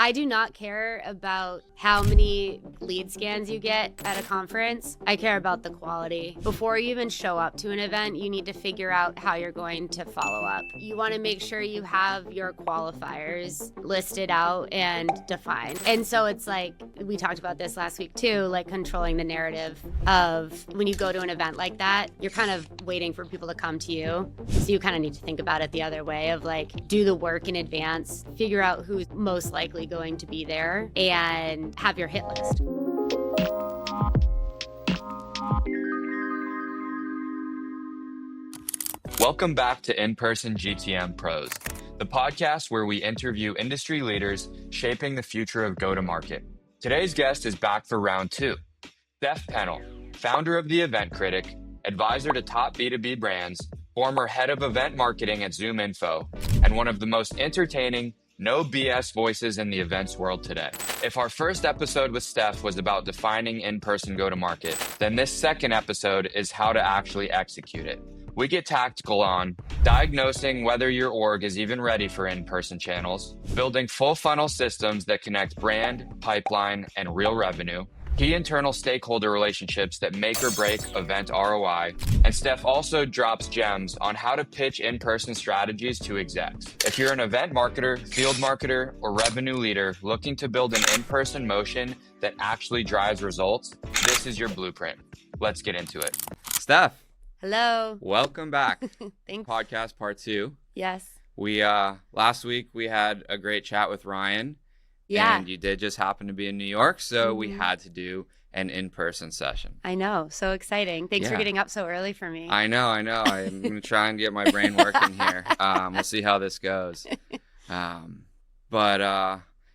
I do not care about how many lead scans you get at a conference. I care about the quality. Before you even show up to an event, you need to figure out how you're going to follow up. You want to make sure you have your qualifiers listed out and defined. And so it's like, we talked about this last week too, like controlling the narrative of when you go to an event like that, you're kind of waiting for people to come to you. So you kind of need to think about it the other way of like, do the work in advance, figure out who's most likely going to be there, and have your hit list. Welcome back to In-Person GTM Pros, the podcast where we interview industry leaders shaping the future of go-to-market. Today's guest is back for round 2. Steph Pennell, founder of the Event Critic, advisor to top B2B brands, former head of event marketing at ZoomInfo, and one of the most entertaining, no BS voices in the events world today. If our first episode with Steph was about defining in-person go-to-market, then this second episode is how to actually execute it. We get tactical on diagnosing whether your org is even ready for in-person channels, building full funnel systems that connect brand, pipeline, and real revenue, key internal stakeholder relationships that make or break event ROI, and Steph also drops gems on how to pitch in-person strategies to execs. If you're an event marketer, field marketer, or revenue leader looking to build an in-person motion that actually drives results, this is your blueprint. Let's get into it. Steph. Hello. Welcome back. Thanks. Podcast part 2. Yes. We last week we had a great chat with Ryan. Yeah. And you did just happen to be in New York, so we had to do an in-person session. I know. So exciting. Thanks for getting up so early for me. I know. I'm going to try and get my brain working here. We'll see how this goes. But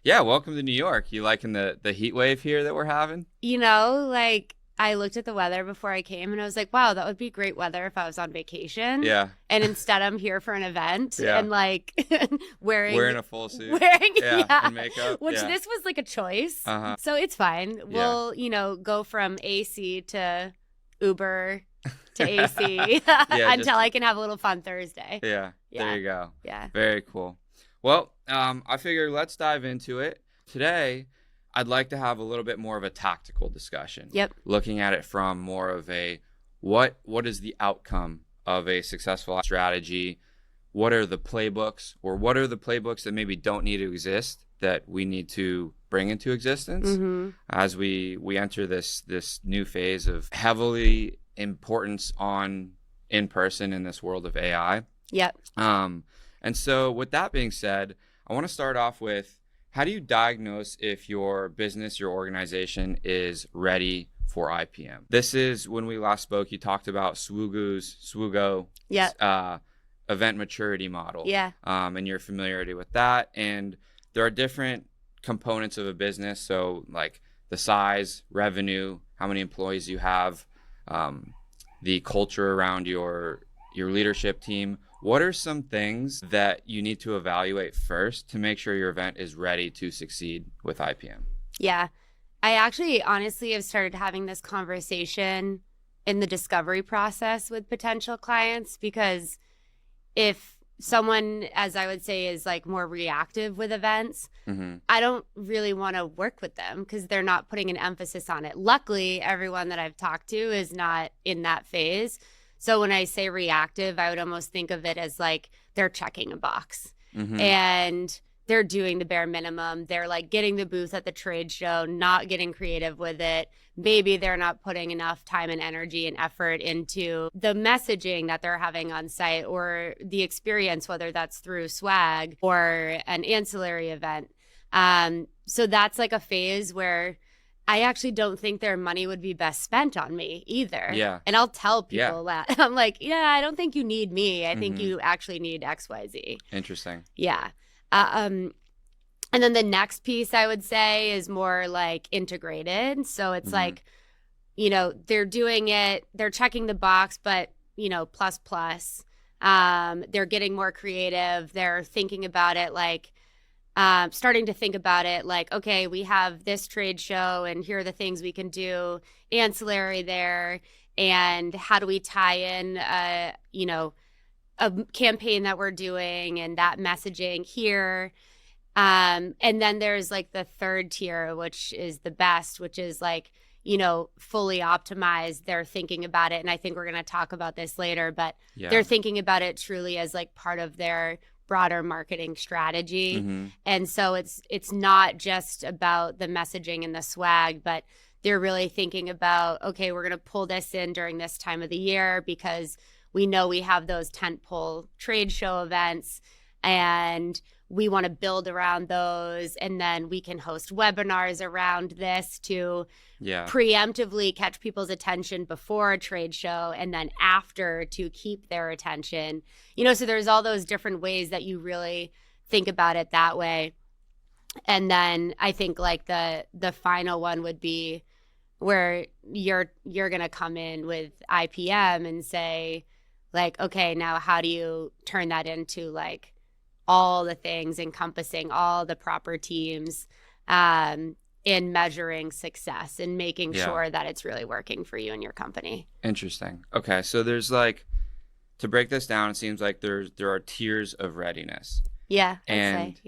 welcome to New York. You liking the heat wave here that we're having? You know, like, I looked at the weather before I came and I was like, wow, that would be great weather if I was on vacation. Yeah. And instead I'm here for an event and like wearing a full suit. And makeup. Which this was like a choice. So it's fine. We'll, go from AC to Uber to AC until I can have a little fun Thursday. Yeah. There you go. Yeah. Very cool. Well, I figure let's dive into it. Today, I'd like to have a little bit more of a tactical discussion. Yep. Looking at it from more of a what is the outcome of a successful strategy? What are the playbooks, or what are the playbooks that maybe don't need to exist that we need to bring into existence as we enter this new phase of heavily importance on in-person in this world of AI? Yep. And so with that being said, I want to start off with, how do you diagnose if your business, your organization is ready for IPM? This is when we last spoke, you talked about SWOGO event maturity model. Yeah. And your familiarity with that. And there are different components of a business. So like the size, revenue, how many employees you have, the culture around your leadership team. What are some things that you need to evaluate first to make sure your event is ready to succeed with IPM? Yeah. I actually honestly have started having this conversation in the discovery process with potential clients, because if someone, as I would say, is like more reactive with events, I don't really want to work with them because they're not putting an emphasis on it. Luckily, everyone that I've talked to is not in that phase. So when I say reactive, I would almost think of it as like they're checking a box and they're doing the bare minimum. They're like getting the booth at the trade show, not getting creative with it. Maybe they're not putting enough time and energy and effort into the messaging that they're having on site or the experience, whether that's through swag or an ancillary event. So that's like a phase where I actually don't think their money would be best spent on me either. Yeah. And I'll tell people that. I'm like, I don't think you need me. I think you actually need XYZ. Interesting. Yeah. And then the next piece I would say is more like integrated. So it's like, they're doing it, they're checking the box, but, plus. They're getting more creative. They're thinking about it like, starting to think about it like, okay, we have this trade show and here are the things we can do ancillary there. And how do we tie in, a campaign that we're doing and that messaging here? And then there's like the third tier, which is the best, which is like, fully optimized. They're thinking about it. And I think we're going to talk about this later, but they're thinking about it truly as like part of their broader marketing strategy. Mm-hmm. And so it's not just about the messaging and the swag, but they're really thinking about, okay, we're going to pull this in during this time of the year because we know we have those tentpole trade show events and we want to build around those. And then we can host webinars around this to preemptively catch people's attention before a trade show and then after to keep their attention. So there's all those different ways that you really think about it that way. And then I think like the final one would be where you're going to come in with IPM and say like, okay, now how do you turn that into like all the things encompassing all the proper teams in measuring success and making sure that it's really working for you and your company. Interesting. Okay. So there's like, to break this down, it seems like there are tiers of readiness. Yeah. And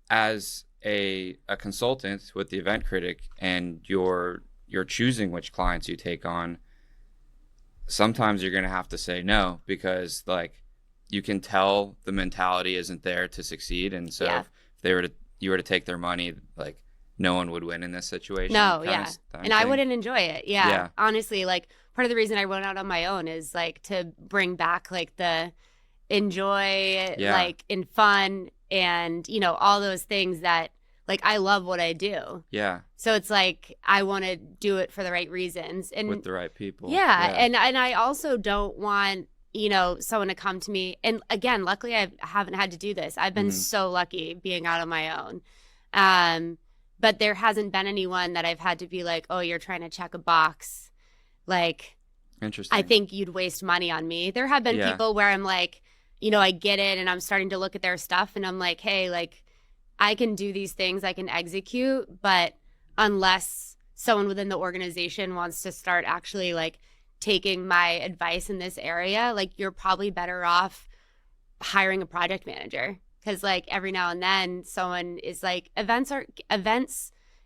as a consultant with the Event Critic and you're choosing which clients you take on, sometimes you're going to have to say no because like you can tell the mentality isn't there to succeed. And so if you were to take their money, like no one would win in this situation. No, and I wouldn't enjoy it. Yeah. Honestly, like part of the reason I went out on my own is like to bring back like the enjoy, like in fun and, all those things that like I love what I do. Yeah. So it's like I want to do it for the right reasons and with the right people. Yeah. And I also don't want someone to come to me. And again, luckily I haven't had to do this. I've been so lucky being out on my own. But there hasn't been anyone that I've had to be like, oh, you're trying to check a box. Like, interesting. I think you'd waste money on me. There have been people where I'm like, I get it and I'm starting to look at their stuff and I'm like, hey, like I can do these things, I can execute, but unless someone within the organization wants to start actually like taking my advice in this area, like you're probably better off hiring a project manager. Because like every now and then someone is like events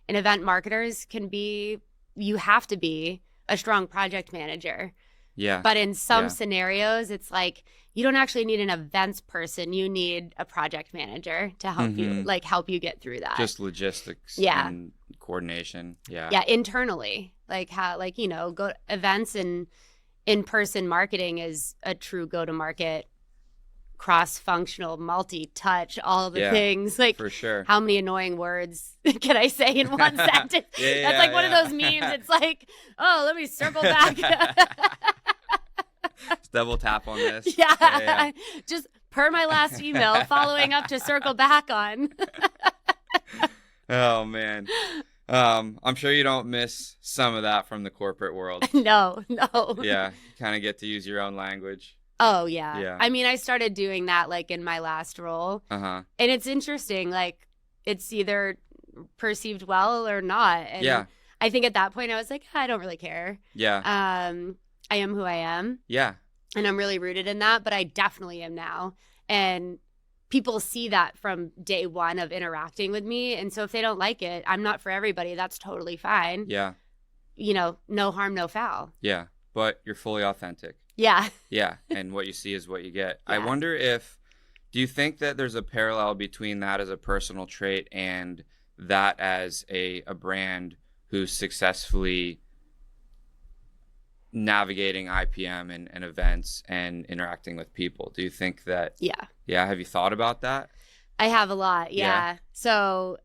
and event marketers you have to be a strong project manager. Yeah. But in some scenarios, it's like you don't actually need an events person. You need a project manager to help you get through that. Just logistics and coordination. Yeah. Yeah. Internally, like how, like, go events and in-person marketing is a true go-to-market, cross-functional, multi-touch, all the things. Like, for sure. How many annoying words can I say in one sentence? That's like one of those memes. It's like, oh, let me circle back. Just double tap on this. Yeah. Just per my last email, following up to circle back on. Oh, man. I'm sure you don't miss some of that from the corporate world. No. Yeah. Kind of get to use your own language. Oh, yeah. I mean, I started doing that like in my last role. And it's interesting. Like, it's either perceived well or not. And I think at that point I was like, I don't really care. Yeah. I am who I am. Yeah. And I'm really rooted in that, but I definitely am now. And people see that from day one of interacting with me. And so if they don't like it, I'm not for everybody. That's totally fine. Yeah. No harm, no foul. Yeah. But you're fully authentic. Yeah. Yeah. And what you see is what you get. Yeah. I wonder do you think that there's a parallel between that as a personal trait and that as a brand who's successfully navigating IPM and events and interacting with people? Do you think that? Yeah. Yeah. Have you thought about that? I have a lot. Yeah. So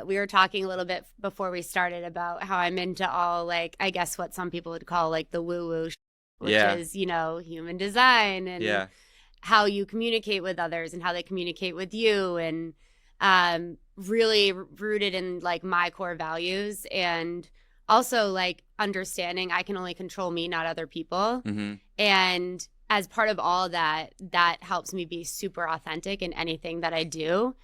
we were talking a little bit before we started about how I'm into all, like, I guess what some people would call like the woo-woo, which is, human design and how you communicate with others and how they communicate with you, and really rooted in like my core values, and also like understanding I can only control me, not other people. And as part of all that helps me be super authentic in anything that I do.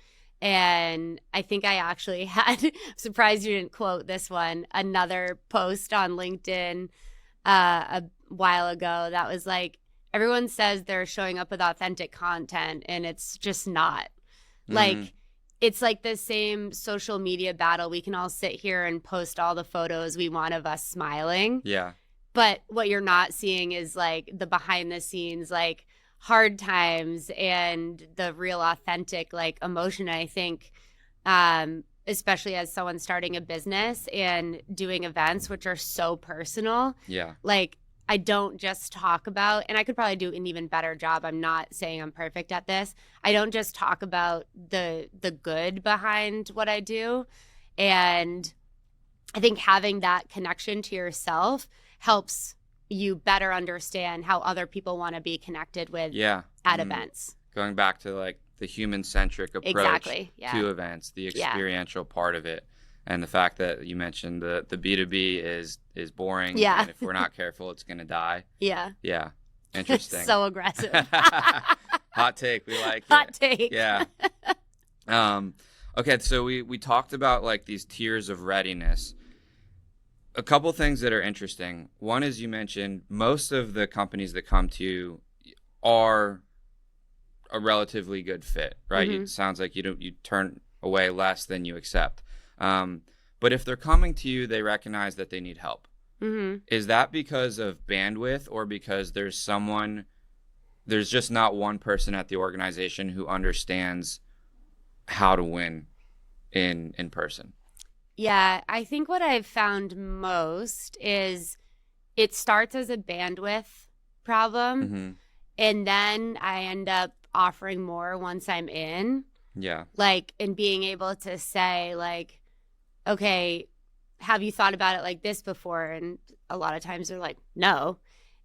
And I think I actually had, surprised you didn't quote this one, another post on LinkedIn a while ago that was like, everyone says they're showing up with authentic content and it's just not. Like, it's like the same social media battle. We can all sit here and post all the photos we want of us smiling. Yeah. But what you're not seeing is like the behind the scenes, like hard times and the real authentic like emotion. I think, especially as someone starting a business and doing events, which are so personal. Yeah. Like I don't just talk about, and I could probably do an even better job. I'm not saying I'm perfect at this. I don't just talk about the good behind what I do. And I think having that connection to yourself helps you better understand how other people want to be connected with at events. Going back to like the human-centric approach to events, the experiential part of it. And the fact that you mentioned the B2B is boring. Yeah. And if we're not careful, it's going to die. Yeah. Yeah. Interesting. So aggressive. Hot take. We like it. Hot take. Yeah. Okay. So we talked about like these tiers of readiness. A couple things that are interesting. One is you mentioned most of the companies that come to you are a relatively good fit, right? Mm-hmm. It sounds like you turn away less than you accept. But if they're coming to you, they recognize that they need help. Mm-hmm. Is that because of bandwidth or because there's just not one person at the organization who understands how to win in person? Yeah, I think what I've found most is it starts as a bandwidth problem, Mm-hmm. and then I end up offering more once I'm in. Yeah. Like, and being able to say, like, okay, have you thought about it like this before? And a lot of times they're like, no.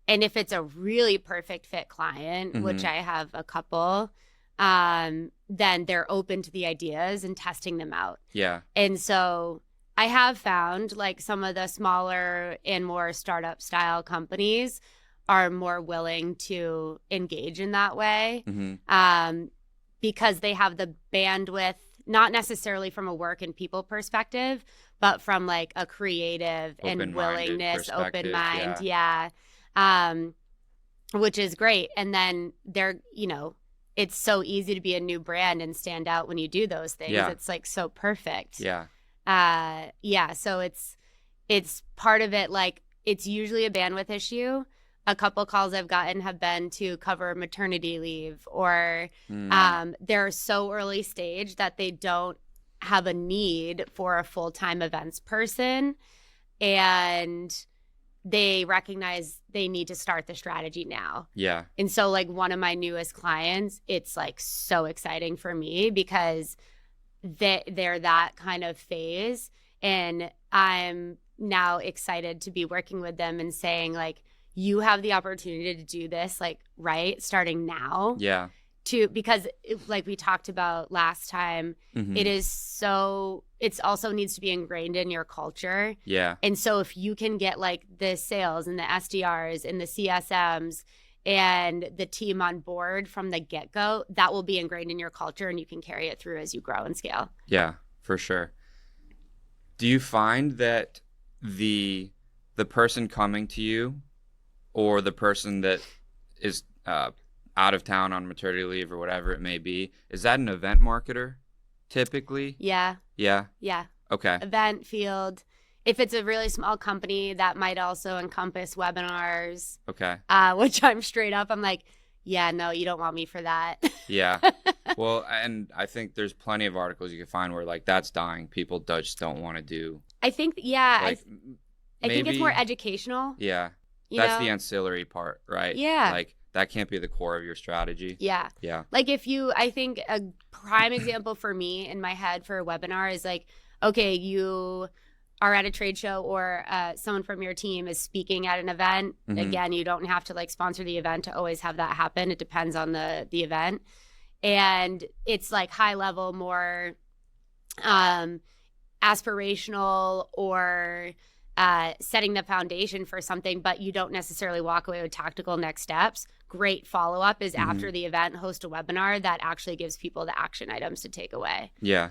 And if it's a really perfect fit client, Mm-hmm. which I have a couple, then they're open to the ideas and testing them out. Yeah. And so I have found like some of the smaller and more startup style companies are more willing to engage in that way, Mm-hmm. because they have the bandwidth, not necessarily from a work and people perspective, but from like a creative and willingness, open mind. Yeah. Which is great. And then they're, it's so easy to be a new brand and stand out when you do those things. Yeah. It's like so perfect. Yeah. So it's part of it. Like it's usually a bandwidth issue. A couple calls I've gotten have been to cover maternity leave, or they're so early stage that they don't have a need for a full-time events person, and they recognize they need to start the strategy now. Yeah. And so like one of my newest clients, it's like so exciting for me because they're that kind of phase, and I'm now excited to be working with them and saying like, you have the opportunity to do this like right starting now. Yeah. Because like we talked about last time, Mm-hmm. it's also needs to be ingrained in your culture. Yeah. And so if you can get like the sales and the SDRs and the CSMs and the team on board from the get-go, that will be ingrained in your culture and you can carry it through as you grow and scale. Yeah, for sure. Do you find that the person coming to you or the person that is out of town on maternity leave or whatever it may be, is that an event marketer typically? Yeah. Yeah? Yeah. Okay. Event field. If it's a really small company, that might also encompass webinars. Okay. Which I'm straight up, I'm like, yeah, no, you don't want me for that. Yeah. Well, and I think there's plenty of articles you can find where like that's dying. People just don't want to do. I think, yeah. Like, I think it's more educational. Yeah. You That's know? the ancillary part, right? Yeah. Like that can't be the core of your strategy. Yeah. Yeah. Like I think a prime example for me in my head for a webinar is like, okay, you are at a trade show or someone from your team is speaking at an event. Mm-hmm. Again, you don't have to like sponsor the event to always have that happen. It depends on the event. And it's like high level, more aspirational or setting the foundation for something, but you don't necessarily walk away with tactical next steps. Great follow-up is after the event, host a webinar that actually gives people the action items to take away. Yeah.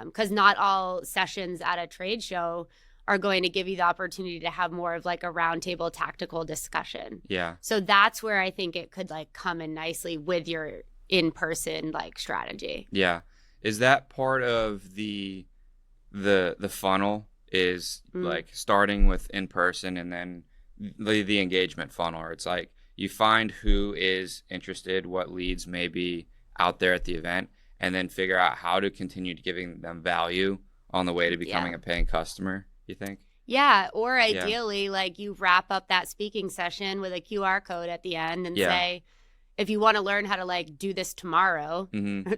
Because not all sessions at a trade show are going to give you the opportunity to have more of like a roundtable tactical discussion. Yeah. So that's where I think it could like come in nicely with your in-person like strategy. Yeah. Is that part of the funnel is like starting with in person and then the engagement funnel, or it's like you find who is interested, what leads may be out there at the event, and then figure out how to continue giving them value on the way to becoming a paying customer, you think? Yeah, or ideally, like you wrap up that speaking session with a QR code at the end and say, if you want to learn how to like do this tomorrow,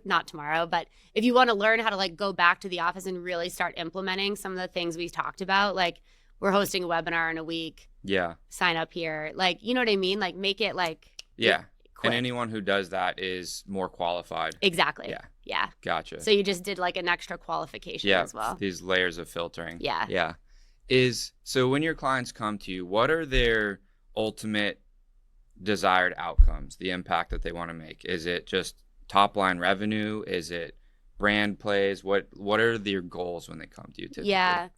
not tomorrow, but if you want to learn how to like go back to the office and really start implementing some of the things we talked about, like we're hosting a webinar in a week. Yeah. Sign up here. Like, you know what I mean? Like make it like quick. And anyone who does that is more qualified. Exactly. Yeah. Gotcha. So you just did like an extra qualification as well. These layers of filtering. Yeah. So when your clients come to you, what are their ultimate desired outcomes, the impact that they want to make? Is it just top line revenue? Is it brand plays? What are their goals when they come to you typically? Yeah.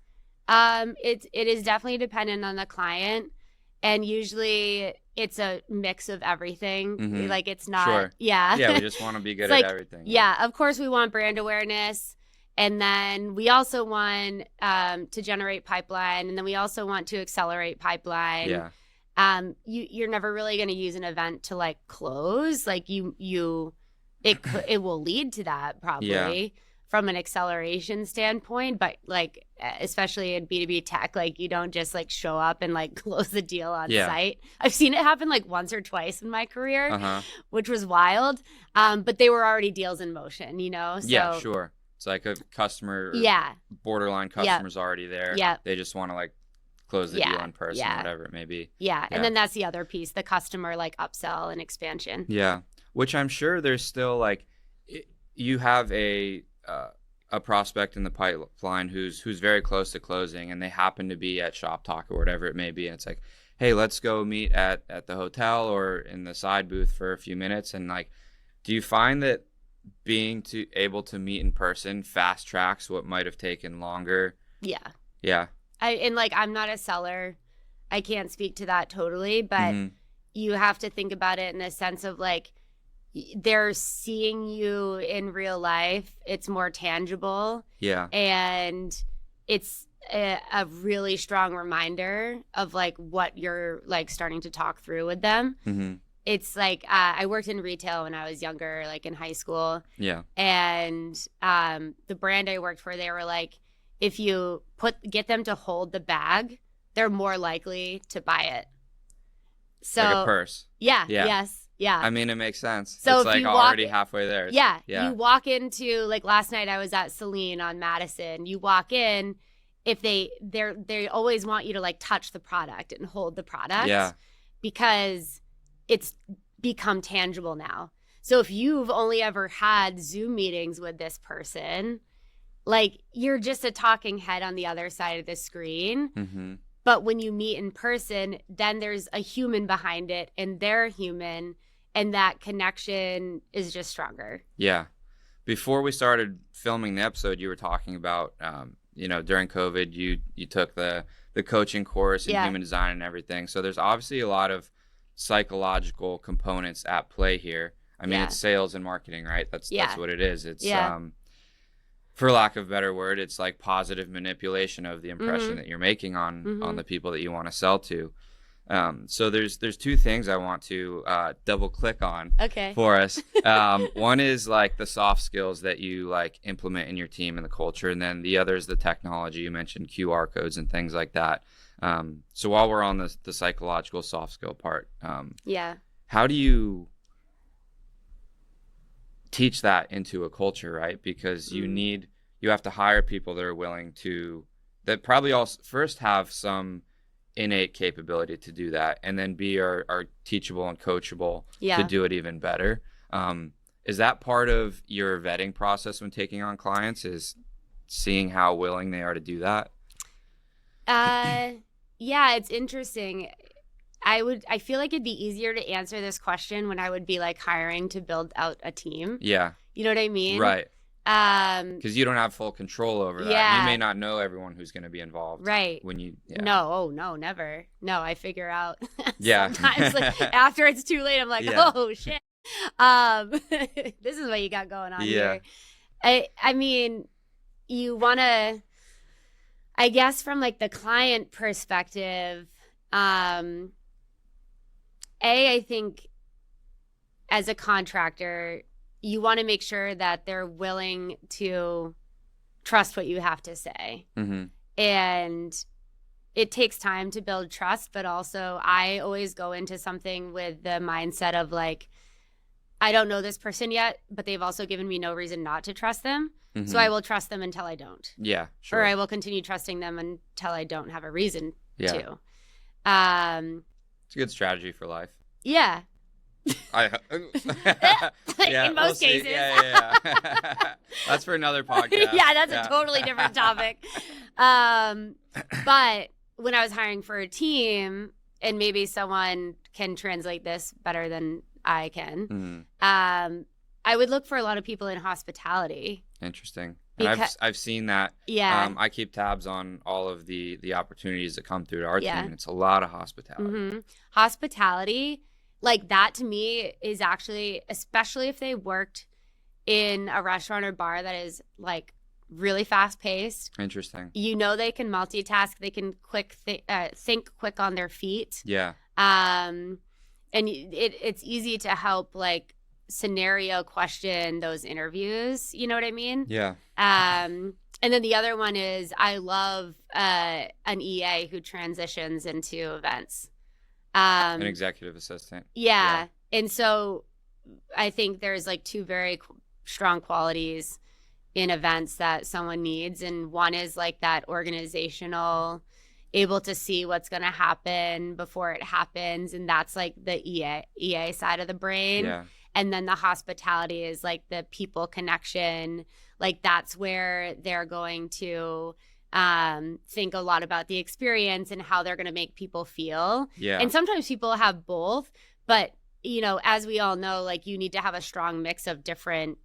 It is definitely dependent on the client, and usually it's a mix of everything. Like it's not we just want to be good at everything. Yeah, of course we want brand awareness, and then we also want to generate pipeline, and then we also want to accelerate pipeline. You're never really going to use an event to like close. Like it will lead to that probably from an acceleration standpoint, but like especially in B2B tech, like you don't just like show up and like close the deal on site. I've seen it happen like once or twice in my career, which was wild. But they were already deals in motion, you know? So, yeah, sure. It's like a customer, borderline customer's already there. Yeah. They just want to like close the deal in person, whatever it may be. Yeah. And then that's the other piece, the customer like upsell and expansion. Yeah. Which I'm sure there's still like, you have a prospect in the pipeline who's very close to closing, and they happen to be at Shop Talk or whatever it may be. And it's like, hey, let's go meet at the hotel or in the side booth for a few minutes. And like, do you find that being able to meet in person fast tracks what might have taken longer? Yeah. I'm not a seller. I can't speak to that totally, but you have to think about it in the sense of like, they're seeing you in real life. It's more tangible. Yeah. And it's a really strong reminder of like what you're like starting to talk through with them. It's like I worked in retail when I was younger, like in high school. Yeah. And the brand I worked for, they were like, if you get them to hold the bag, they're more likely to buy it. So like a purse. Yeah. Yes. Yeah. I mean, it makes sense. So it's like already halfway there. Yeah. You walk into, like last night I was at Celine on Madison. You walk in, if they always want you to like touch the product and hold the product. Yeah. Because it's become tangible now. So if you've only ever had Zoom meetings with this person, like you're just a talking head on the other side of the screen. But when you meet in person, then there's a human behind it and they're human, and that connection is just stronger. Yeah. Before we started filming the episode, you were talking about, during COVID, you took the coaching course in human design and everything. So there's obviously a lot of psychological components at play here. I mean, it's sales and marketing, right? That's what it is. It's for lack of a better word, it's like positive manipulation of the impression that you're making on the people that you want to sell to. So there's two things I want to double click on for us. One is like the soft skills that you like implement in your team and the culture, and then the other is the technology. You mentioned QR codes and things like that. So while we're on the psychological soft skill part, how do you teach that into a culture, right? Because you have to hire people that are willing to, that probably also first have some innate capability to do that, and then are teachable and coachable to do it even better. Is that part of your vetting process when taking on clients, is seeing how willing they are to do that? Yeah, it's interesting. I feel like it'd be easier to answer this question when I would be like hiring to build out a team. Yeah. You know what I mean? Right. Because you don't have full control over that. Yeah. You may not know everyone who's going to be involved. Right. When you, No, never. No, I figure out. Sometimes like, after it's too late, I'm like, oh shit. This is what you got going on here. I mean, you want to, I guess from like the client perspective, I think as a contractor, you want to make sure that they're willing to trust what you have to say. Mm-hmm. And it takes time to build trust, but also I always go into something with the mindset of like, I don't know this person yet, but they've also given me no reason not to trust them. Mm-hmm. So I will trust them until I don't. Yeah, sure. Or I will continue trusting them until I don't have a reason Yeah. to. It's a good strategy for life. Yeah. Yeah, In most see. cases. Yeah. That's for another podcast. Yeah, that's a totally different topic. But when I was hiring for a team, and maybe someone can translate this better than I can, Mm-hmm. I would look for a lot of people in hospitality. Interesting. And I've seen that. Yeah. I keep tabs on all of the opportunities that come through to our Yeah. team. It's a lot of hospitality. Mm-hmm. Hospitality, like that to me is actually, especially if they worked in a restaurant or bar that is like really fast paced. Interesting. You know, they can multitask. They can think quick on their feet. Yeah. And it's easy to help like scenario question those interviews. You know what I mean? Yeah. And then the other one is I love an EA who transitions into events. An executive assistant. Yeah. And so I think there's like two very strong qualities in events that someone needs. And one is like that organizational, able to see what's going to happen before it happens. And that's like the EA side of the brain. Yeah. And then the hospitality is like the people connection. Like that's where they're going to think a lot about the experience and how they're going to make people feel. Yeah. And sometimes people have both, but you know, as we all know, like you need to have a strong mix of different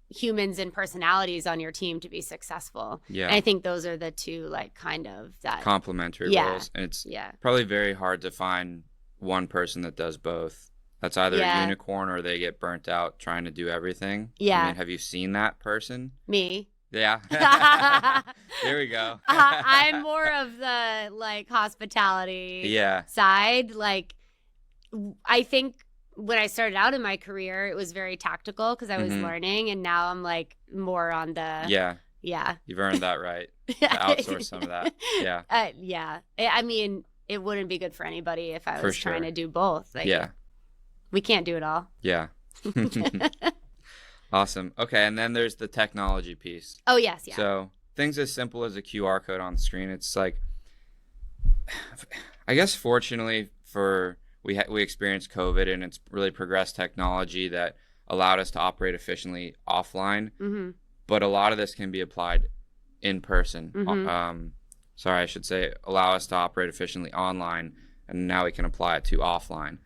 humans and personalities on your team to be successful. Yeah. And I think those are the two like kind of that complementary Yeah. roles. And it's Yeah. probably very hard to find one person that does both. That's either Yeah. a unicorn or they get burnt out trying to do everything. Yeah. I mean, have you seen that person? Me. Yeah. There we go. I'm more of the like hospitality Yeah. side. Like I think when I started out in my career, it was very tactical because I was Mhm. learning, and now I'm like more on the Yeah. You've earned that right. To outsource some of that. Yeah. Yeah. I mean, it wouldn't be good for anybody if I For was trying sure. to do both. Like, Yeah. we can't do it all. Yeah. Awesome. Okay. And then there's the technology piece. Oh yes, yeah. So things as simple as a QR code on the screen. It's like, I guess fortunately we experienced COVID, and it's really progressed technology that allowed us to operate efficiently offline. Mm-hmm. But a lot of this can be applied in person. Mhm. I should say allow us to operate efficiently online, and now we can apply it to offline.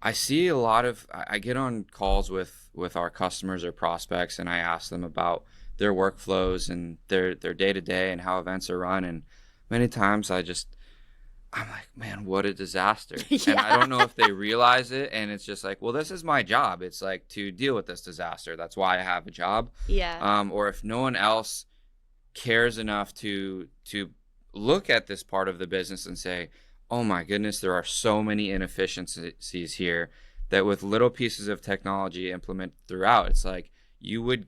I see a lot of, I get on calls with our customers or prospects, and I ask them about their workflows and their day-to-day and how events are run. And many times I'm like, man, what a disaster. Yeah. And I don't know if they realize it. And it's just like, well, this is my job. It's like to deal with this disaster. That's why I have a job. Yeah. Or if no one else cares enough to look at this part of the business and say, oh my goodness, there are so many inefficiencies here that with little pieces of technology implemented throughout, it's like you'd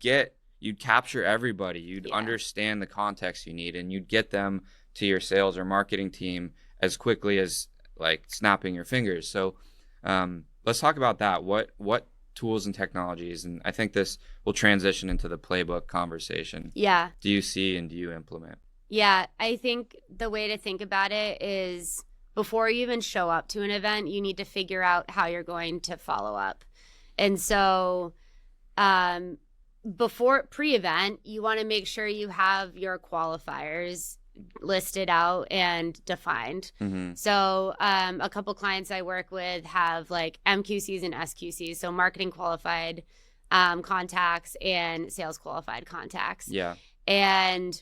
capture everybody. You'd understand the context you need, and you'd get them to your sales or marketing team as quickly as like snapping your fingers. So let's talk about that. What tools and technologies, and I think this will transition into the playbook conversation. Yeah. Do you see and do you implement? Yeah. I think the way to think about it is before you even show up to an event, you need to figure out how you're going to follow up. And so before pre-event, you want to make sure you have your qualifiers listed out and defined. Mm-hmm. So a couple clients I work with have like MQCs and SQCs, so marketing qualified contacts and sales qualified contacts. Yeah. And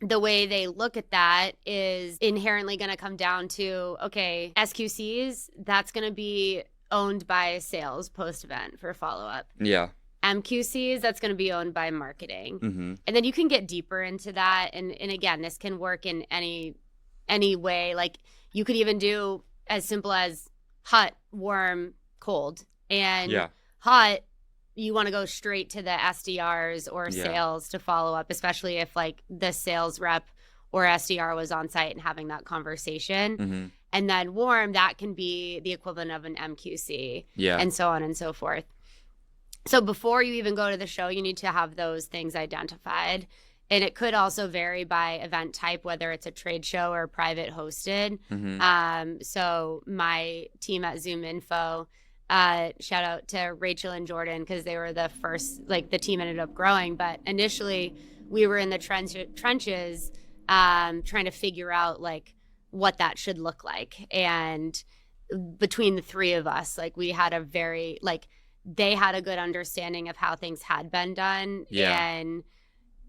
the way they look at that is inherently going to come down to, okay, SQCs, that's going to be owned by sales post-event for follow-up. Yeah. MQCs, that's going to be owned by marketing. Mm-hmm. And then you can get deeper into that. And again, this can work in any way. Like you could even do as simple as hot, warm, cold. And hot, you want to go straight to the SDRs or sales to follow up, especially if like the sales rep or SDR was on site and having that conversation. Mm-hmm. And then warm, that can be the equivalent of an MQC and so on and so forth. So before you even go to the show, you need to have those things identified. And it could also vary by event type, whether it's a trade show or private hosted. Mm-hmm. So my team at ZoomInfo, shout out to Rachel and Jordan, because they were the first, like the team ended up growing. But initially we were in the trenches trying to figure out like what that should look like. And between the three of us, like we had a very, like, they had a good understanding of how things had been done. And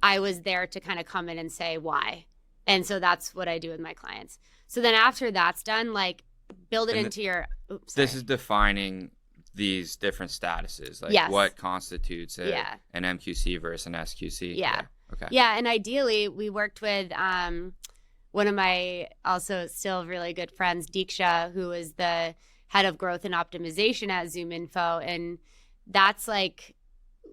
I was there to kind of come in and say why. And so that's what I do with my clients. So then after that's done, like build it into your, this is defining these different statuses, like what constitutes an MQC versus an SQC. Okay. Yeah. And ideally we worked with one of my also still really good friends, Deeksha, who is the head of growth and optimization at ZoomInfo. And that's like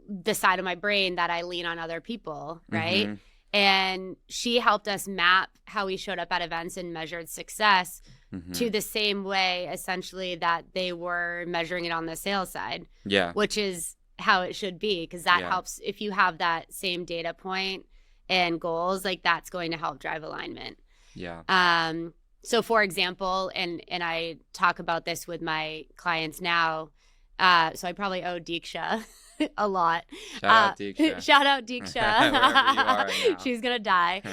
the side of my brain that I lean on other people, right? Mm-hmm. And she helped us map how we showed up at events and measured success to the same way, essentially, that they were measuring it on the sales side. Which is how it should be, because that helps. If you have that same data point and goals, like that's going to help drive alignment. So for example, and I talk about this with my clients now, so I probably owe Deeksha a lot. Shout out Deeksha. Shout out Deeksha. Wherever you are right now. She's going to die.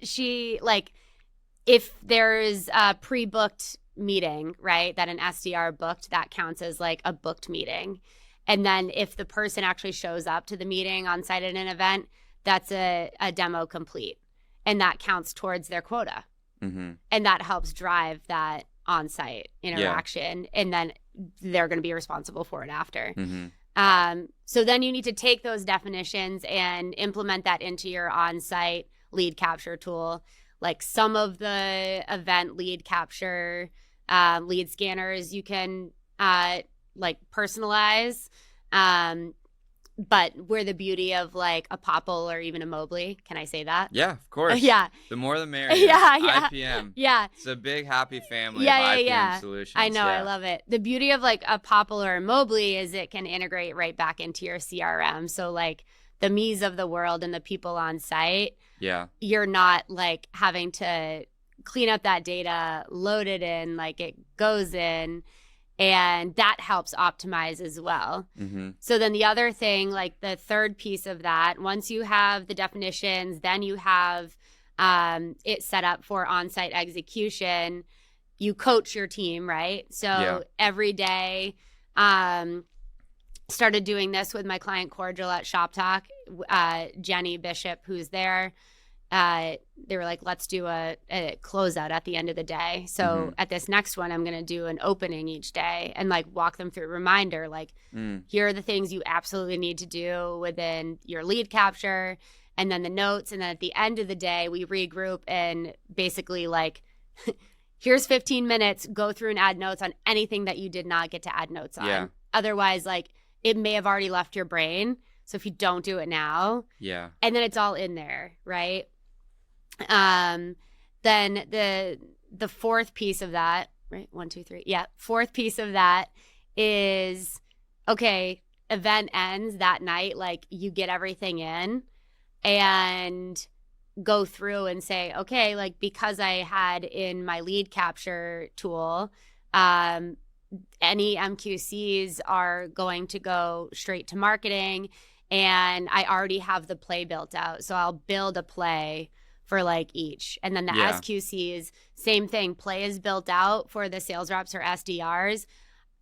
She, like, if there's a pre-booked meeting, right, that an SDR booked, that counts as like a booked meeting. And then if the person actually shows up to the meeting on site at an event, that's a demo complete. And that counts towards their quota. And that helps drive that on-site interaction. And then they're going to be responsible for it after. So then you need to take those definitions and implement that into your on-site lead capture tool. Like some of the event lead capture lead scanners you can like personalize. But we're the beauty of like a Popl or even a Mobley. Can I say that? Yeah, of course. The more the merrier. IPM. It's a big happy family of IPM solutions. I know. I love it. The beauty of like a Popl or a Mobley is it can integrate right back into your CRM. So like the me's of the world and the people on site, you're not like having to clean up that data, load it in, like it goes in. And that helps optimize as well. So then the other thing, like the third piece of that, once you have the definitions, then you have it set up for on-site execution, you coach your team, right? So every day, started doing this with my client Cordial at Shop Talk, Jenny Bishop, who's there. They were like, let's do a closeout at the end of the day. So at this next one, I'm going to do an opening each day and like walk them through a reminder. Like, here are the things you absolutely need to do within your lead capture, and then the notes. And then at the end of the day, we regroup and basically like, here's 15 minutes, go through and add notes on anything that you did not get to add notes on. Otherwise, like it may have already left your brain. So if you don't do it now, and then it's all in there, right? Then the fourth piece of that, right? 1, 2, 3. Fourth piece of that is, okay, event ends that night. Like you get everything in and go through and say, okay, like because I had in my lead capture tool, any MQCs are going to go straight to marketing, and I already have the play built out. So I'll build a play for like each. And then the SQCs, same thing. Play is built out for the sales reps or SDRs.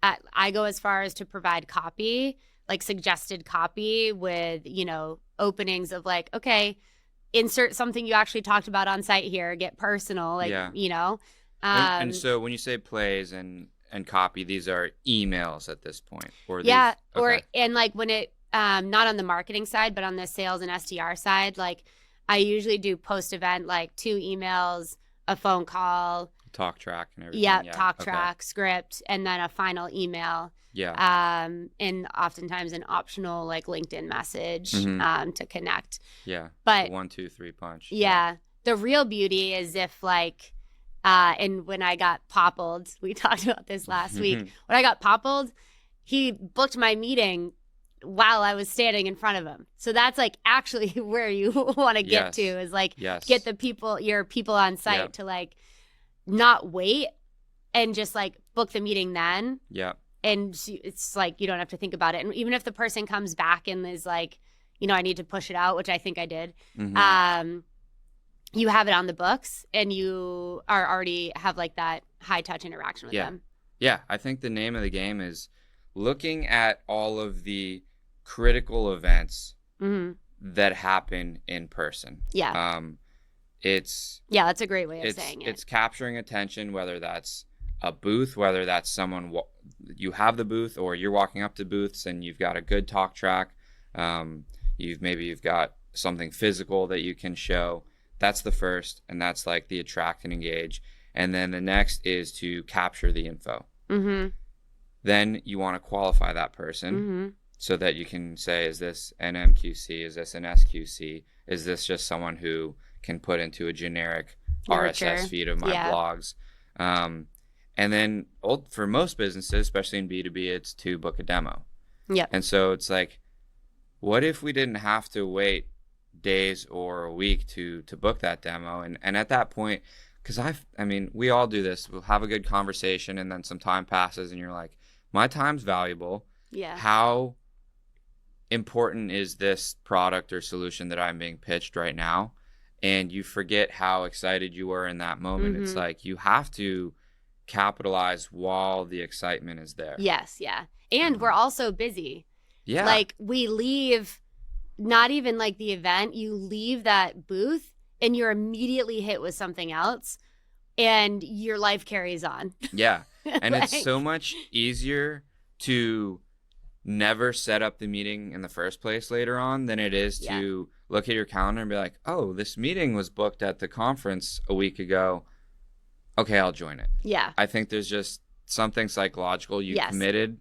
I go as far as to provide copy, like suggested copy with, openings of like, okay, insert something you actually talked about on site here, get personal, like, and so when you say plays and and copy, these are emails at this point. Or yeah, these, okay. and like when it not on the marketing side, but on the sales and SDR side, like I usually do post-event like 2 emails, a phone call, talk track and everything. Yeah, talk track, script, and then a final email. Yeah. And oftentimes an optional like LinkedIn message to connect. Yeah. But 1, 2, 3 punch. Yeah. The real beauty is if like and when I got Poppled, we talked about this last week. When I got Poppled, he booked my meeting while I was standing in front of him. So that's like actually where you want to get to is like get your people on site to like not wait and just like book the meeting then. Yeah. And it's like you don't have to think about it. And even if the person comes back and is like, I need to push it out, which I think I did, you have it on the books and you are already have like that high touch interaction with them. Yeah. I think the name of the game is looking at all of the critical events that happen in person. Yeah. That's a great way of saying it. It's capturing attention, whether that's a booth, whether that's someone you have the booth or you're walking up to booths and you've got a good talk track. You've got something physical that you can show. That's the first, and that's like the attract and engage. And then the next is to capture the info. Then you want to qualify that person so that you can say, is this an MQC? Is this an SQC? Is this just someone who can put into a generic RSS feed of my blogs? And then for most businesses, especially in B2B, it's to book a demo. Yeah. And so it's like, what if we didn't have to wait days or a week to book that demo? And at that point, because we all do this. We'll have a good conversation and then some time passes and you're like, my time's valuable. Yeah. How important is this product or solution that I'm being pitched right now? And you forget how excited you were in that moment. It's like you have to capitalize while the excitement is there. Yes, yeah. And we're also busy. Yeah. Like we leave, not even like the event, you leave that booth and you're immediately hit with something else and your life carries on. Yeah. And it's so much easier to never set up the meeting in the first place later on than it is to look at your calendar and be like, oh, this meeting was booked at the conference a week ago. Okay, I'll join it. Yeah. I think there's just something psychological. You committed,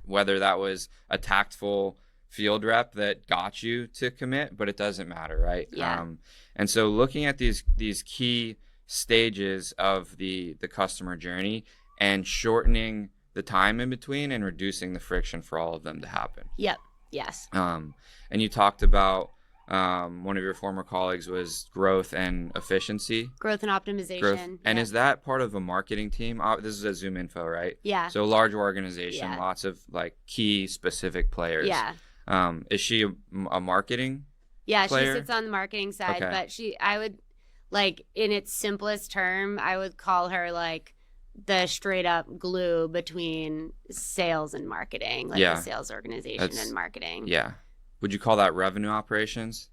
whether that was a tactful field rep that got you to commit, but it doesn't matter, right? Yeah. And so looking at these key stages of the customer journey and shortening the time in between and reducing the friction for all of them to happen. Yep. Yes. And you talked about one of your former colleagues was growth and efficiency. Growth and optimization. And is that part of a marketing team? This is at ZoomInfo, right? Yeah. So large organization, lots of like key specific players. Yeah. Is she a marketing player? She sits on the marketing side, but I would like in its simplest term, I would call her like the straight up glue between sales and marketing, like the sales organization and marketing. Yeah. Would you call that revenue operations?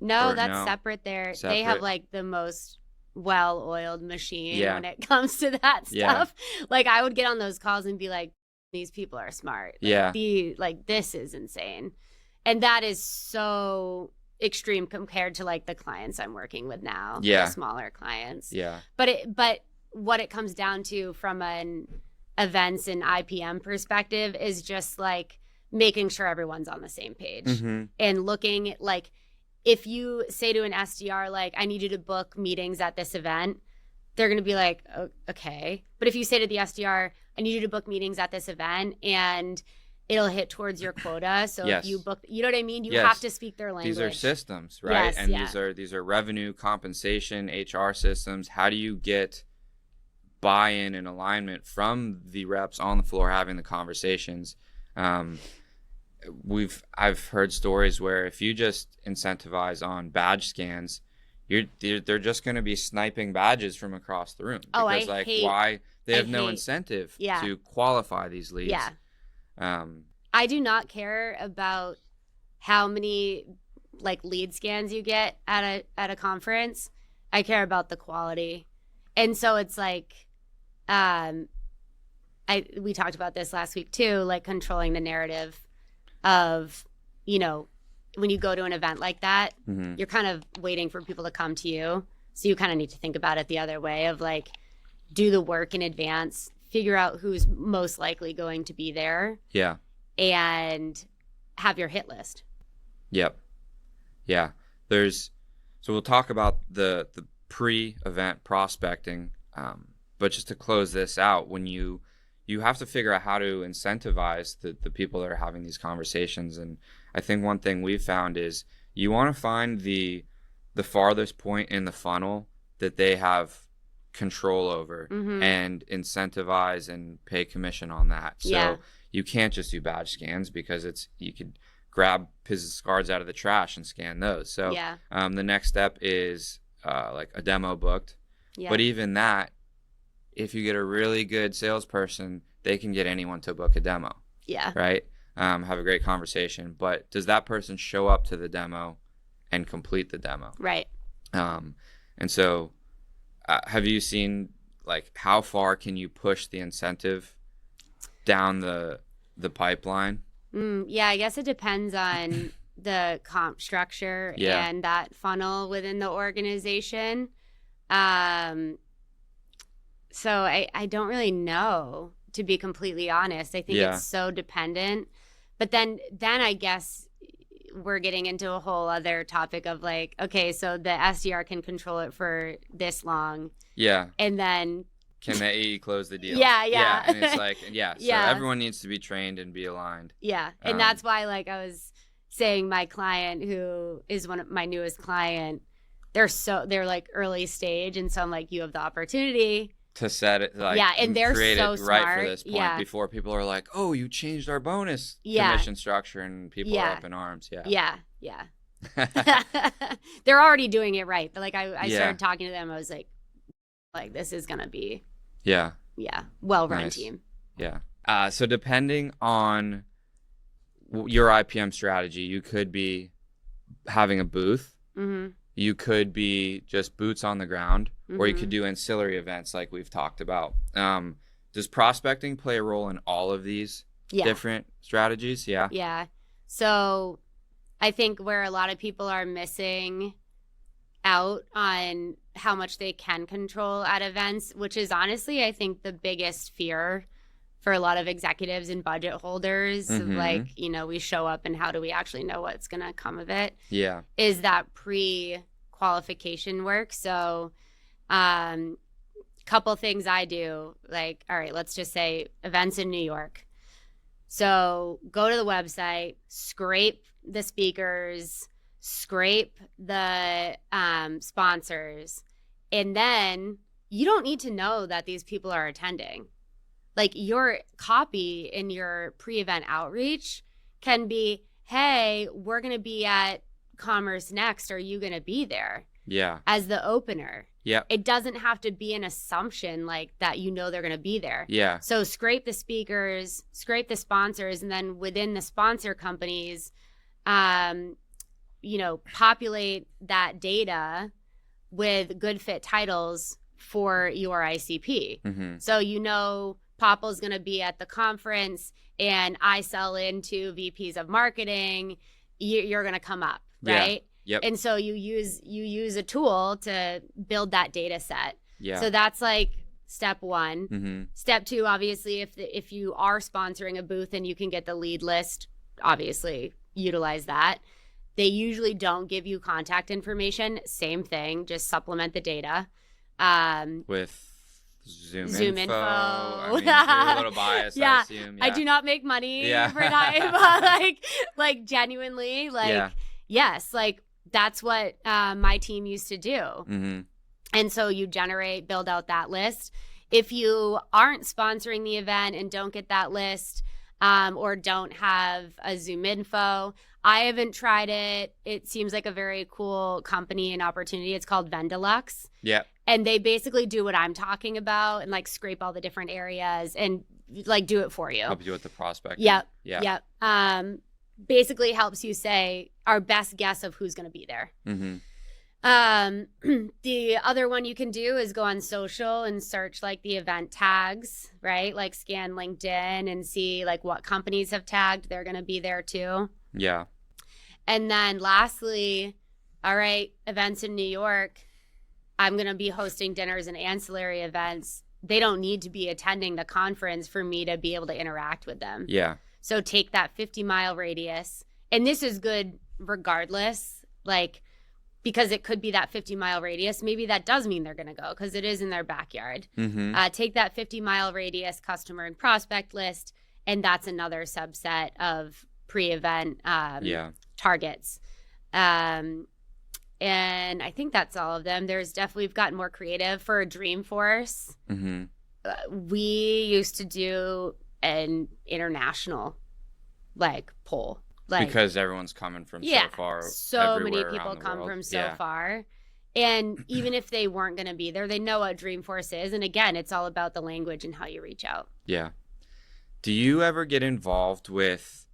No, that's separate there. Separate. They have like the most well-oiled machine when it comes to that stuff. Like I would get on those calls and be like, these people are smart. Like, this is insane. And that is so extreme compared to like the clients I'm working with now. The smaller clients. Yeah. But what it comes down to from an events and IPM perspective is just like making sure everyone's on the same page and looking at like, if you say to an SDR, like, I need you to book meetings at this event, they're going to be like, oh, okay. But if you say to the SDR, I need you to book meetings at this event and it'll hit towards your quota. So if you book, you know what I mean? You have to speak their language. These are systems, right? And these are revenue, compensation, HR systems. How do you get buy-in and alignment from the reps on the floor having the conversations? I've heard stories where if you just incentivize on badge scans, they're just going to be sniping badges from across the room because they have no incentive to qualify these leads. Yeah. I do not care about how many like lead scans you get at a conference. I care about the quality. And so it's like we talked about this last week too, like controlling the narrative of, you know, when you go to an event like that, you're kind of waiting for people to come to you. So you kind of need to think about it the other way of like, do the work in advance, figure out who's most likely going to be there. Yeah. And have your hit list. Yep. Yeah. So we'll talk about the pre-event prospecting, but just to close this out, when you have to figure out how to incentivize the people that are having these conversations. And I think one thing we've found is you want to find the farthest point in the funnel that they have control over and incentivize and pay commission on that. So you can't just do badge scans because you could grab business cards out of the trash and scan those. So the next step is like a demo booked. Yeah. But even that, if you get a really good salesperson, they can get anyone to book a demo. Yeah. Right? Have a great conversation. But does that person show up to the demo and complete the demo? Right. And so have you seen, like, how far can you push the incentive down the pipeline? Yeah, I guess it depends on the comp structure and that funnel within the organization. So I don't really know, to be completely honest. I think it's so dependent. But then I guess we're getting into a whole other topic of like, okay, so the SDR can control it for this long. Yeah. And then can the AE close the deal? Yeah. And it's like, so everyone needs to be trained and be aligned. Yeah. And that's why, like, I was saying, my client, who is one of my newest client, they're like early stage. And so I'm like, you have the opportunity to set it, like, and they're create so it smart. Right for this point before people are like, oh, you changed our bonus commission structure, and people are up in arms. Yeah. They're already doing it right. But like I started talking to them, I was like this is gonna be well-run team. Yeah. So depending on your IPM strategy, you could be having a booth. You could be just boots on the ground, or you could do ancillary events like we've talked about. Does prospecting play a role in all of these different strategies? Yeah. So I think where a lot of people are missing out on how much they can control at events, which is honestly, I think, the biggest fear for a lot of executives and budget holders, of like, you know, we show up and how do we actually know what's going to come of it? Yeah. Is that pre-qualification work. So couple things I do, like, all right, let's just say events in New York. So go to the website, scrape the speakers, scrape the sponsors, and then you don't need to know that these people are attending. Like, your copy in your pre-event outreach can be, hey, we're going to be at Commerce Next. Are you going to be there? Yeah. As the opener. Yeah. It doesn't have to be an assumption like that, you know, they're going to be there. Yeah. So scrape the speakers, scrape the sponsors, and then within the sponsor companies, you know, populate that data with good fit titles for your ICP. So, you know, Popl is going to be at the conference and I sell into VPs of marketing, you're going to come up, right? Yep. And so you use a tool to build that data set. Yeah. So that's like step one. Step two, obviously, if you are sponsoring a booth and you can get the lead list, obviously utilize that. They usually don't give you contact information. Same thing, just supplement the data. With ZoomInfo. I mean, you're a little biased, I assume. Yeah. I do not make money for time, but like genuinely, like, yes, like that's what my team used to do. And so you build out that list. If you aren't sponsoring the event and don't get that list, or don't have a ZoomInfo, I haven't tried it. It seems like a very cool company and opportunity. It's called Vendalux. Yeah. And they basically do what I'm talking about and like scrape all the different areas and like do it for you. Help you with the prospect. Yep. Basically helps you say our best guess of who's going to be there. The other one you can do is go on social and search like the event tags, right? Like scan LinkedIn and see like what companies have tagged. They're going to be there too. Yeah. And then lastly, all right, events in New York. I'm going to be hosting dinners and ancillary events. They don't need to be attending the conference for me to be able to interact with them. Yeah. So take that 50-mile radius. And this is good regardless, like, because it could be that 50-mile radius. Maybe that does mean they're going to go because it is in their backyard. Mm-hmm. Take that 50-mile radius customer and prospect list, and that's another subset of pre-event targets. And I think that's all of them. We've gotten more creative for a Dreamforce. Mm-hmm. We used to do an international poll. Because everyone's coming from so far. So many people come from so far. And even if they weren't going to be there, they know what Dreamforce is. And again, it's all about the language and how you reach out. Yeah. Do you ever get involved with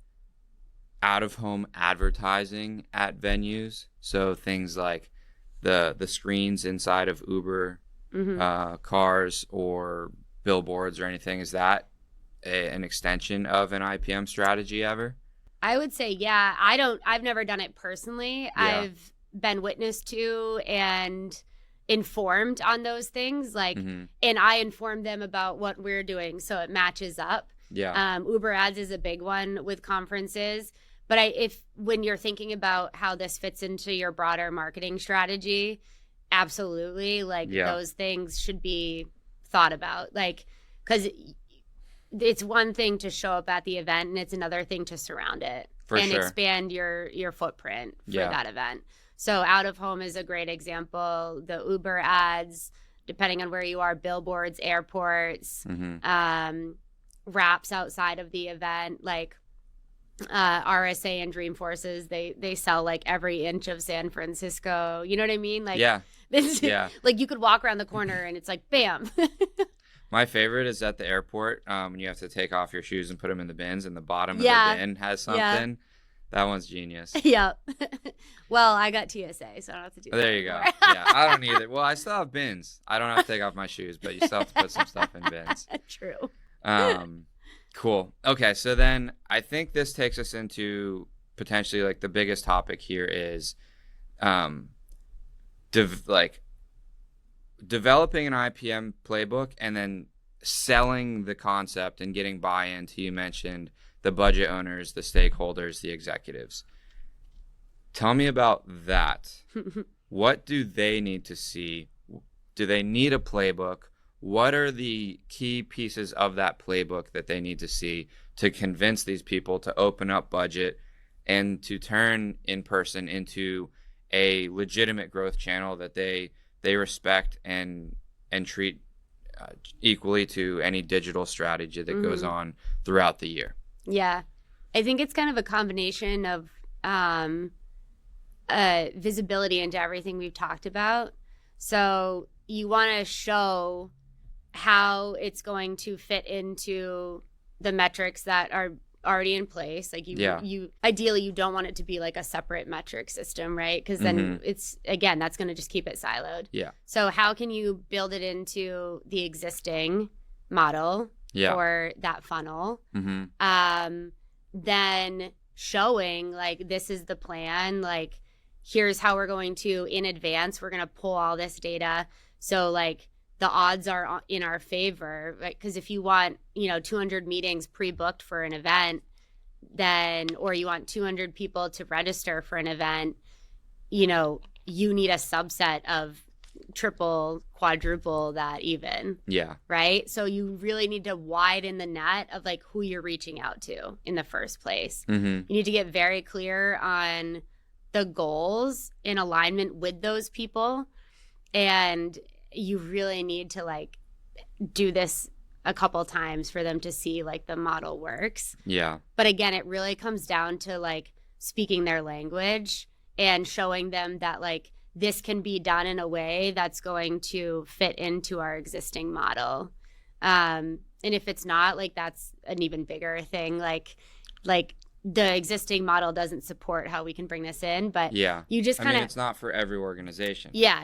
out-of-home advertising at venues? So things like the screens inside of Uber cars or billboards or anything. Is that an extension of an IPM strategy ever? I would say, yeah. I've never done it personally. Yeah. I've been witness to and informed on those things. And I informed them about what we're doing so it matches up. Yeah. Uber ads is a big one with conferences. But when you're thinking about how this fits into your broader marketing strategy, absolutely, those things should be thought about. Because it's one thing to show up at the event, and it's another thing to surround it and expand your footprint for that event. So out of home is a great example. The Uber ads, depending on where you are, billboards, airports, wraps outside of the event, RSA and Dreamforces, they sell every inch of San Francisco. You know what I mean? You could walk around the corner and it's bam. My favorite is at the airport when you have to take off your shoes and put them in the bins, and the bottom of the bin has something. Yeah. That one's genius. Yeah. Well, I got TSA, so I don't have to do that. There you go. Yeah, I don't either. Well, I still have bins. I don't have to take off my shoes, but you still have to put some stuff in bins. True. Cool. Okay, so then I think this takes us into potentially the biggest topic here is developing an IPM playbook and then selling the concept and getting buy-in to, you mentioned, the budget owners, the stakeholders, the executives. Tell me about that. What do they need to see? Do they need a playbook? What are the key pieces of that playbook that they need to see to convince these people to open up budget and to turn in-person into a legitimate growth channel that they respect and treat equally to any digital strategy that goes on throughout the year? Yeah. I think it's kind of a combination of visibility into everything we've talked about. So you want to show how it's going to fit into the metrics that are already in place. You ideally you don't want it to be a separate metric system, right? Because then it's, again, that's going to just keep it siloed. Yeah. So how can you build it into the existing model for that funnel? Then showing this is the plan, here's how we're going to, in advance, we're going to pull all this data. So the odds are in our favor, right? Because if you want, 200 meetings pre-booked for an event, or you want 200 people to register for an event, you need a subset of triple, quadruple that even. Yeah. Right? So you really need to widen the net of who you're reaching out to in the first place. You need to get very clear on the goals in alignment with those people, and you really need to do this a couple times for them to see the model works. Yeah. But again, it really comes down to speaking their language and showing them that this can be done in a way that's going to fit into our existing model. And if it's not, that's an even bigger thing. the existing model doesn't support how we can bring this in, but you just kind of, it's not for every organization. Yeah.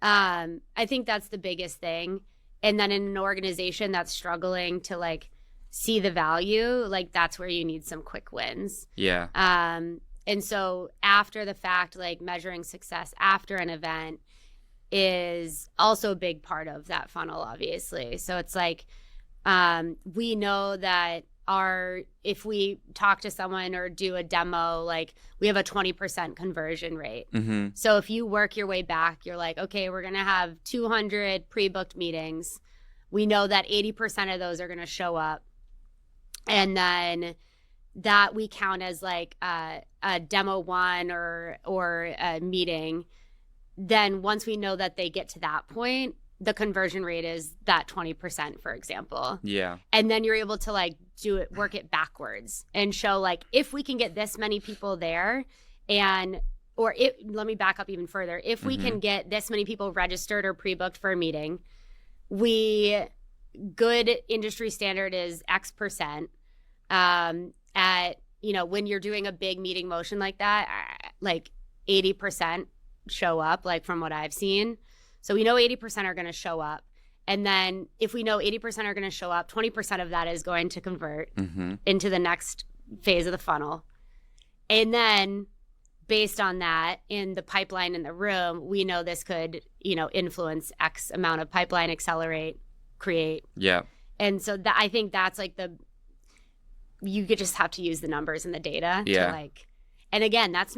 I think that's the biggest thing. And then in an organization that's struggling to like see the value, like that's where you need some quick wins. Yeah. And so after the fact, like measuring success after an event is also a big part of that funnel, obviously. So it's like, we know that if we talk to someone or do a demo, like we have a 20% conversion rate. Mm-hmm. So if you work your way back, you're like, okay, we're going to have 200 pre-booked meetings. We know that 80% of those are going to show up. And then that we count as like a demo one or a meeting. Then once we know that they get to that point, the conversion rate is that 20%, for example. Yeah. And then you're able to like work it backwards and show like, if we can get this many people there let me back up even further. If we can get this many people registered or pre-booked for a meeting, good industry standard is X percent. When you're doing a big meeting motion like that, like 80% show up, like from what I've seen. So we know 80% are going to show up. And then if we know 80% are going to show up, 20% of that is going to convert into the next phase of the funnel. And then based on that, in the pipeline in the room, we know this could, influence X amount of pipeline, accelerate, create. Yeah. And so I think that's like you could just have to use the numbers and the data to like. And again, that's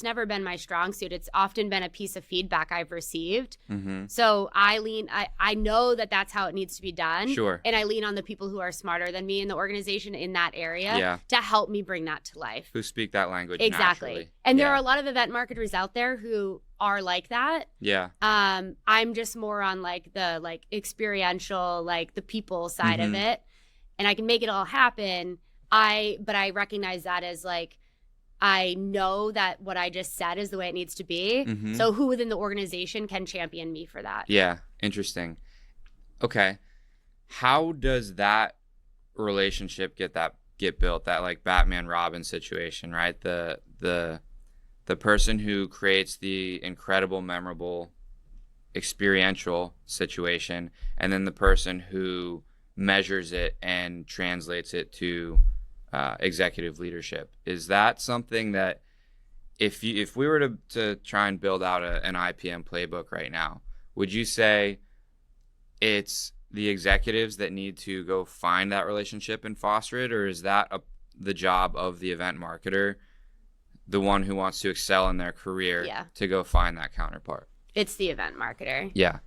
never been my strong suit. It's often been a piece of feedback I've received. So I know that that's how it needs to be done. Sure. And I lean on the people who are smarter than me in the organization in that area to help me bring that to life. Who speak that language exactly. naturally. And there are a lot of event marketers out there who are like that. Yeah. I'm just more on like the like experiential, like the people side of it. And I can make it all happen. But I recognize that as like, I know that what I just said is the way it needs to be. So who within the organization can champion me for that? Yeah. Interesting. Okay. How does that relationship get built? That like Batman Robin situation, right? The person who creates the incredible, memorable, experiential situation, and then the person who measures it and translates it to executive leadership. Is that something that if we were to try and build out an IPM playbook right now, would you say it's the executives that need to go find that relationship and foster it, or is that the job of the event marketer, the one who wants to excel in their career, to go find that counterpart? It's the event marketer. Yeah.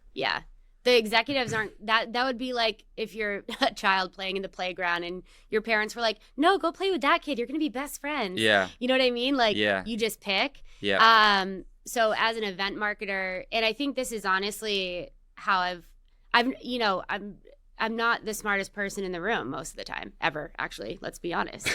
The executives aren't that would be like if you're a child playing in the playground and your parents were like, no, go play with that kid, you're gonna be best friends. Yeah. You know what I mean? Like you just pick. Yeah. So as an event marketer, and I think this is honestly how I'm not the smartest person in the room most of the time, ever, actually, let's be honest.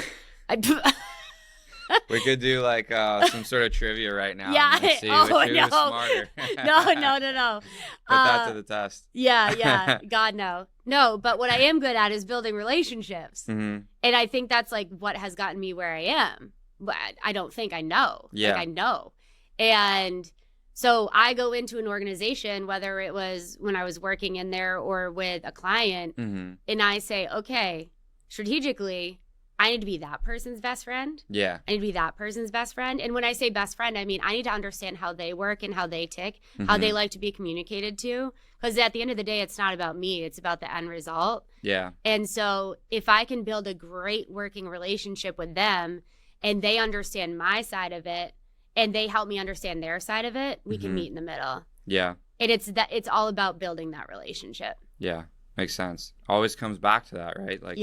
We could do like some sort of trivia right now. Yeah. And see who's smarter. No. Put that to the test. Yeah. God, no. No, but what I am good at is building relationships. And I think that's like what has gotten me where I am. But I don't think I know. Yeah. Like I know. And so I go into an organization, whether it was when I was working in there or with a client, and I say, okay, strategically, I need to be that person's best friend. Yeah. I need to be that person's best friend. And when I say best friend, I mean, I need to understand how they work and how they tick, how they like to be communicated to. Because at the end of the day, it's not about me. It's about the end result. Yeah. And so if I can build a great working relationship with them and they understand my side of it and they help me understand their side of it, we can meet in the middle. Yeah. And it's all about building that relationship. Yeah. Makes sense. Always comes back to that, right? Like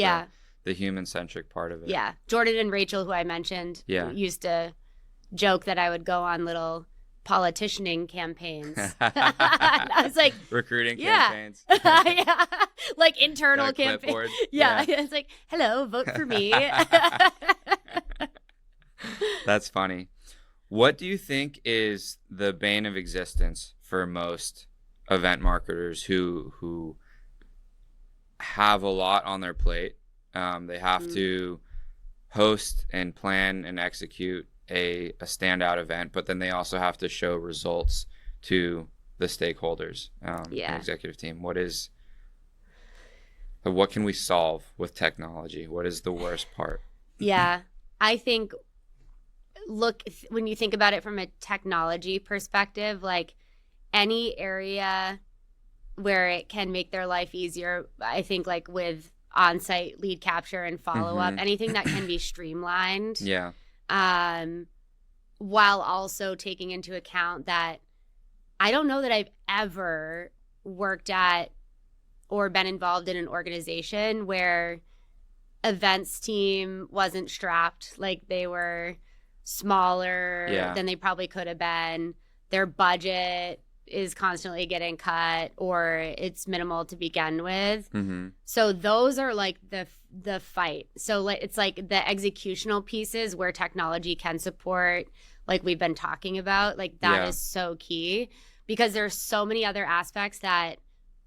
the human-centric part of it. Yeah. Jordan and Rachel, who I mentioned, used to joke that I would go on little politicianing campaigns. I was like... Recruiting campaigns. Yeah. Like internal campaigns. Yeah. It's like, hello, vote for me. That's funny. What do you think is the bane of existence for most event marketers who have a lot on their plate? They have to host and plan and execute a standout event, but then they also have to show results to the stakeholders, and executive team. What can we solve with technology? What is the worst part? Yeah, I think, when you think about it from a technology perspective, like any area where it can make their life easier, I think like with on-site lead capture and follow-up, anything that can be streamlined. Yeah. While also taking into account that I don't know that I've ever worked at or been involved in an organization where events team wasn't strapped, like they were smaller than they probably could have been. Their budget is constantly getting cut, or it's minimal to begin with. So those are like the fight. So it's like the executional pieces where technology can support, like we've been talking about, like that is so key, because there's so many other aspects that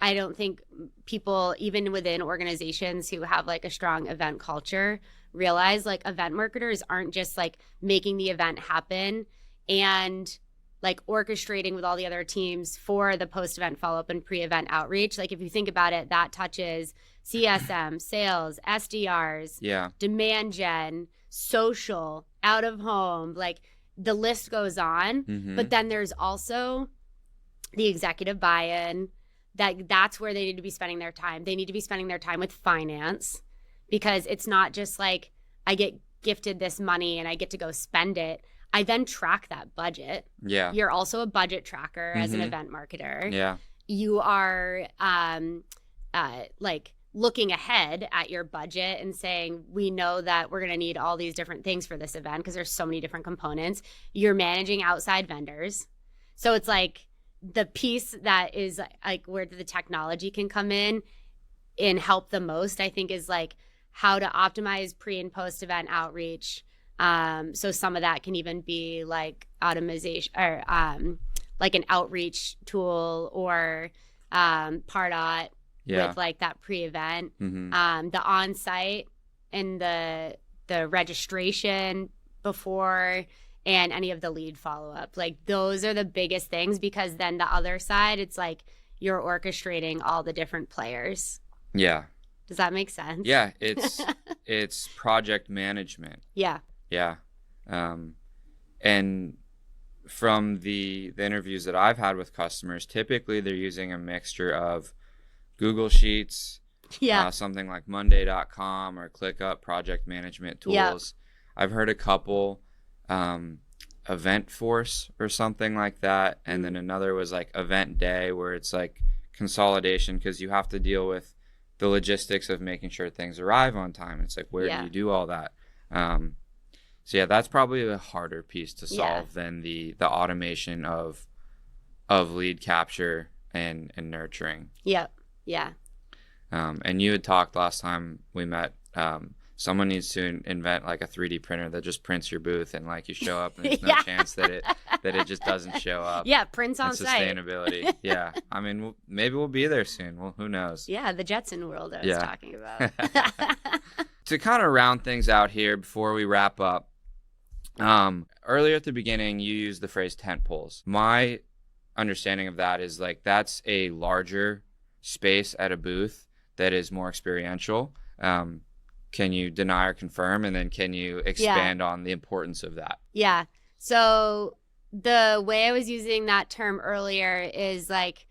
I don't think people, even within organizations who have like a strong event culture, realize. Like event marketers aren't just like making the event happen and like orchestrating with all the other teams for the post-event follow-up and pre-event outreach. Like if you think about it, that touches CSM, sales, SDRs, demand gen, social, out of home, like the list goes on. But then there's also the executive buy-in. That's where they need to be spending their time. They need to be spending their time with finance, because it's not just like I get gifted this money and I get to go spend it. I then track that budget. Yeah. You're also a budget tracker as an event marketer. Yeah. You are like looking ahead at your budget and saying, we know that we're going to need all these different things for this event because there's so many different components. You're managing outside vendors. So it's like the piece that is like where the technology can come in and help the most, I think, is like how to optimize pre and post event outreach. So some of that can even be like automation or like an outreach tool or Pardot with like that pre-event, the on-site and the registration before and any of the lead follow-up. Like those are the biggest things, because then the other side, it's like you're orchestrating all the different players. Yeah. Does that make sense? Yeah, it's project management. Yeah. Yeah. And from the interviews that I've had with customers, typically they're using a mixture of Google Sheets, something like Monday.com or ClickUp project management tools. Yeah. I've heard a couple, Event Force or something like that. And then another was like Event Day, where it's like consolidation, because you have to deal with the logistics of making sure things arrive on time. It's like, where do you do all that? So yeah, that's probably a harder piece to solve than the automation of lead capture and nurturing. Yep. Yeah. And you had talked last time we met, someone needs to invent like a 3D printer that just prints your booth, and like you show up and there's no chance that it just doesn't show up. Yeah, prints on site. Sustainability. Yeah. I mean, maybe we'll be there soon. Well, who knows? Yeah, the Jetson world I was talking about. To kind of round things out here before we wrap up, earlier at the beginning, you used the phrase tent poles. My understanding of that is like that's a larger space at a booth that is more experiential. Can you deny or confirm? And then can you expand on the importance of that? Yeah. So the way I was using that term earlier is like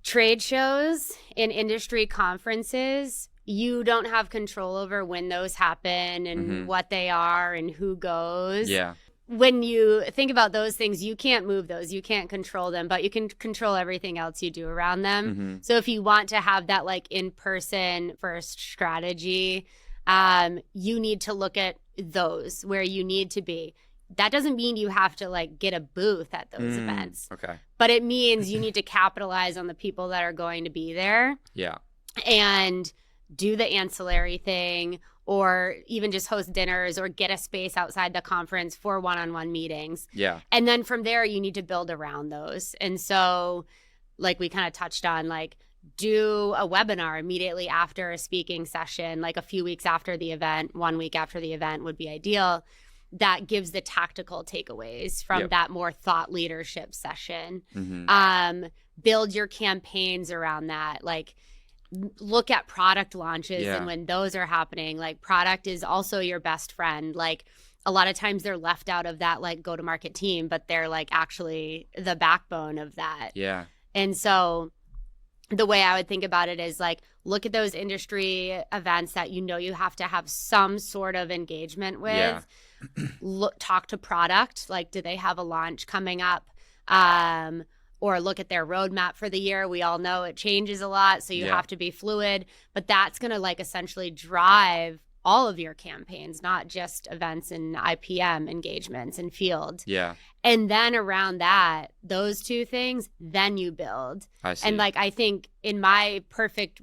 trade shows and industry conferences, you don't have control over when those happen and what they are and who goes. Yeah. When you think about those things, you can't move those. You can't control them, but you can control everything else you do around them. So if you want to have that like in-person first strategy, you need to look at those where you need to be. That doesn't mean you have to like get a booth at those events. Okay. But it means you need to capitalize on the people that are going to be there. Yeah. And do the ancillary thing, or even just host dinners or get a space outside the conference for one-on-one meetings. Yeah. And then from there, you need to build around those. And so like we kind of touched on, like do a webinar immediately after a speaking session, like a few weeks after the event. 1 week after the event would be ideal. That gives the tactical takeaways from that more thought leadership session. Build your campaigns around that. Like, look at product launches and when those are happening, like, product is also your best friend. Like, a lot of times they're left out of that, like, go-to-market team, but they're, like, actually the backbone of that. Yeah. And so the way I would think about it is, like, look at those industry events that you have to have some sort of engagement with. Yeah. Talk to product. Like, do they have a launch coming up? Or look at their roadmap for the year. We all know it changes a lot, so you have to be fluid. But that's going to, like, essentially drive all of your campaigns, not just events and IPM engagements and field. Yeah. And then around that, those two things, then you build. I see. And, like, I think in my perfect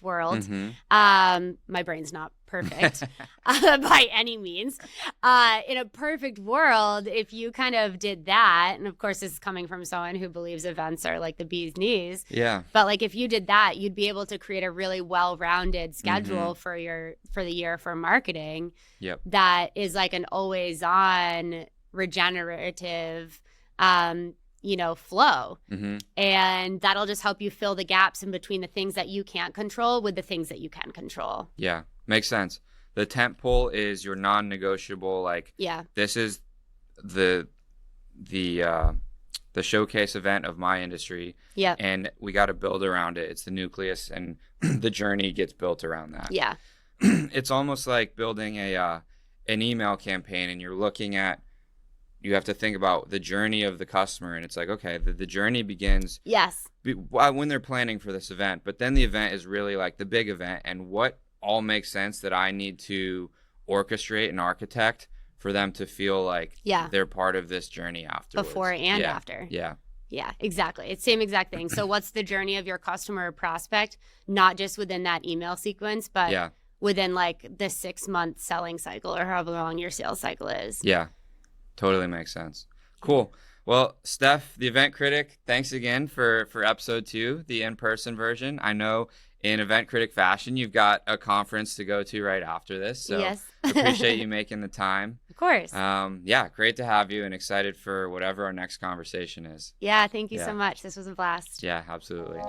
world, my brain's not perfect by any means. In a perfect world, if you kind of did that, and of course this is coming from someone who believes events are like the bee's knees. Yeah. But, like, if you did that, you'd be able to create a really well-rounded schedule for the year for marketing. Yep. That is like an always-on regenerative flow. And that'll just help you fill the gaps in between the things that you can't control with the things that you can control. Yeah, makes sense. The tent pole is your non-negotiable, like, this is the showcase event of my industry. Yeah. And we got to build around it. It's the nucleus, and the journey gets built around that. Yeah. It's almost like building an email campaign, and you have to think about the journey of the customer, and it's like, okay, the journey begins when they're planning for this event, but then the event is really like the big event, and what all makes sense that I need to orchestrate and architect for them to feel like they're part of this journey afterwards. Before and after. Yeah. Yeah, exactly. It's the same exact thing. So what's the journey of your customer or prospect, not just within that email sequence, but within, like, the 6-month selling cycle or however long your sales cycle is. Yeah. Totally makes sense. Cool. Well, Steph, the Event Critic, thanks again for episode 2, the in-person version. I know in Event Critic fashion, you've got a conference to go to right after this. So appreciate you making the time. Of course. Great to have you, and excited for whatever our next conversation is. Yeah, thank you so much. This was a blast. Yeah, absolutely.